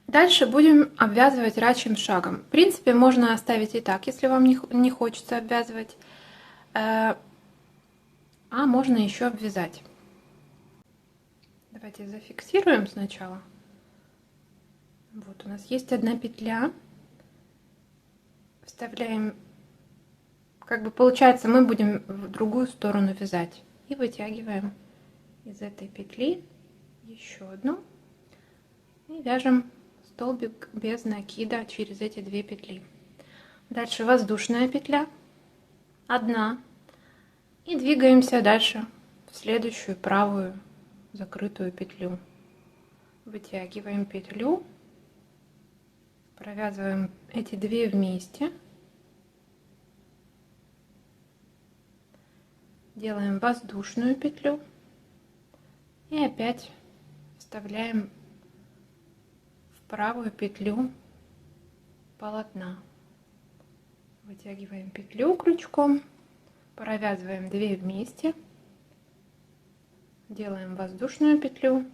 Дальше будем обвязывать рачьим шагом. В принципе, можно оставить и так, если вам не хочется обвязывать. А можно еще обвязать. Давайте зафиксируем сначала. Вот у нас есть одна петля. Вставляем, как бы получается, мы будем в другую сторону вязать. И вытягиваем из этой петли еще одну. И вяжем столбик без накида через эти 2 петли. Дальше воздушная петля, 1, и двигаемся дальше в следующую правую закрытую петлю. Вытягиваем петлю, провязываем эти 2 вместе, делаем воздушную петлю и опять вставляем правую петлю полотна. Вытягиваем петлю крючком, провязываем 2 вместе, делаем воздушную петлю.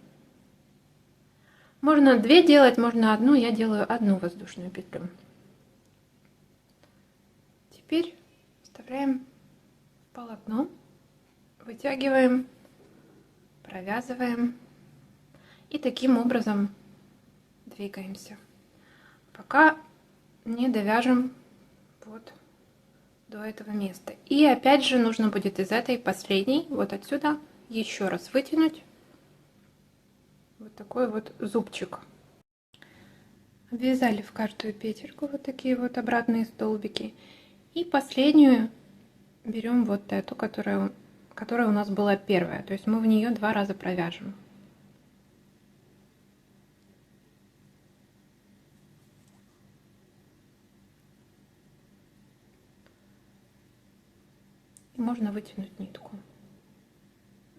Можно 2 делать, можно 1, я делаю 1 воздушную петлю. Теперь вставляем полотно, вытягиваем, провязываем и таким образом двигаемся, пока не довяжем вот до этого места. И опять же нужно будет из этой последней, вот отсюда, еще раз вытянуть вот такой вот зубчик. Обвязали в каждую петельку вот такие вот обратные столбики. И последнюю берем вот эту, которая у нас была первая. То есть мы в нее 2 раза провяжем. Можно вытянуть нитку.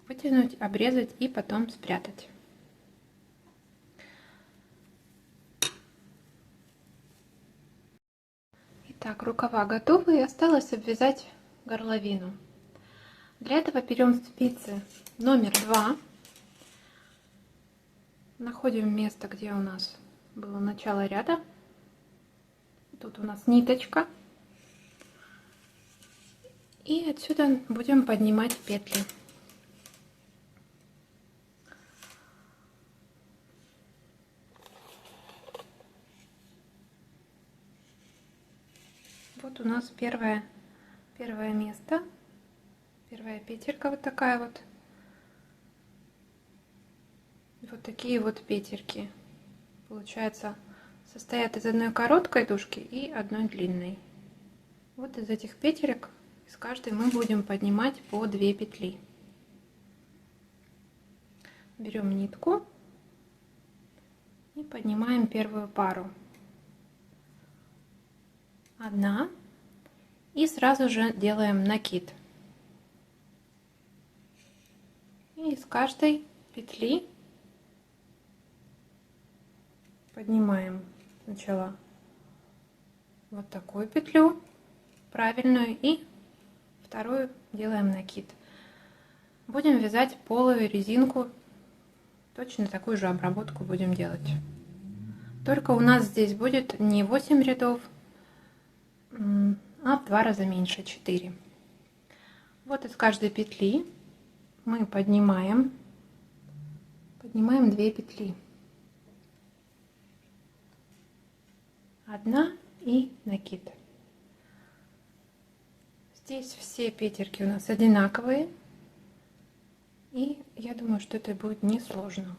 Вытянуть, обрезать и потом спрятать. Так, рукава готовы, и осталось обвязать горловину. Для этого берем спицы номер 2, находим место, где у нас было начало ряда. Тут у нас ниточка. И отсюда будем поднимать петли. Вот у нас первое место, первая петелька вот такая вот. Вот такие вот петельки, получается, состоят из одной короткой дужки и одной длинной. Вот из этих петелек, из каждой мы будем поднимать по 2 петли. Берем нитку и поднимаем первую пару. 1, и сразу же делаем накид. И из каждой петли поднимаем сначала вот такую петлю правильную и вторую делаем накид. Будем вязать полую резинку, точно такую же обработку будем делать. Только у нас здесь будет не 8 рядов, а в 2 раза меньше, 4. Вот из каждой петли мы поднимаем 2 петли. 1 и накид. Здесь все петельки у нас одинаковые, и я думаю, что это будет несложно.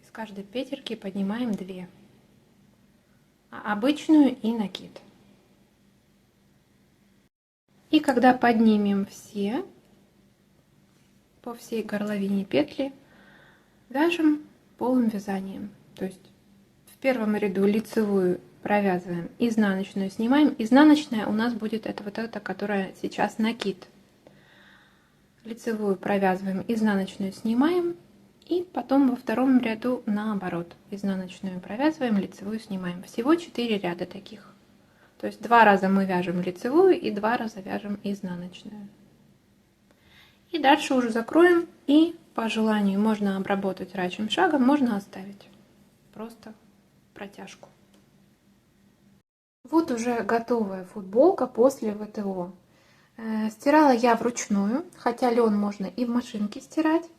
Из каждой петельки поднимаем 2, обычную и накид. И когда поднимем все, по всей горловине петли, вяжем полым вязанием. То есть в первом ряду лицевую провязываем, изнаночную снимаем. Изнаночная у нас будет это вот эта, которая сейчас накид. Лицевую провязываем, изнаночную снимаем. И потом во втором ряду наоборот. Изнаночную провязываем, лицевую снимаем. Всего 4 ряда таких. То есть 2 раза мы вяжем лицевую и 2 раза вяжем изнаночную. И дальше уже закроем, и по желанию можно обработать рачьим шагом, можно оставить просто протяжку. Вот уже готовая футболка после ВТО. Стирала я вручную, хотя лен можно и в машинке стирать.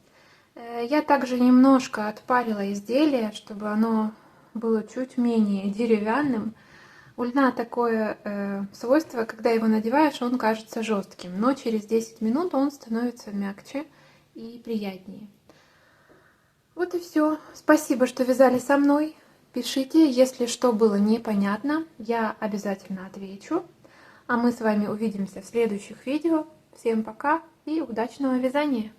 Я также немножко отпарила изделие, чтобы оно было чуть менее деревянным. У льна такое свойство, когда его надеваешь, он кажется жестким, но через 10 минут он становится мягче и приятнее. Вот и все. Спасибо, что вязали со мной. Пишите, если что было непонятно, я обязательно отвечу. А мы с вами увидимся в следующих видео. Всем пока и удачного вязания!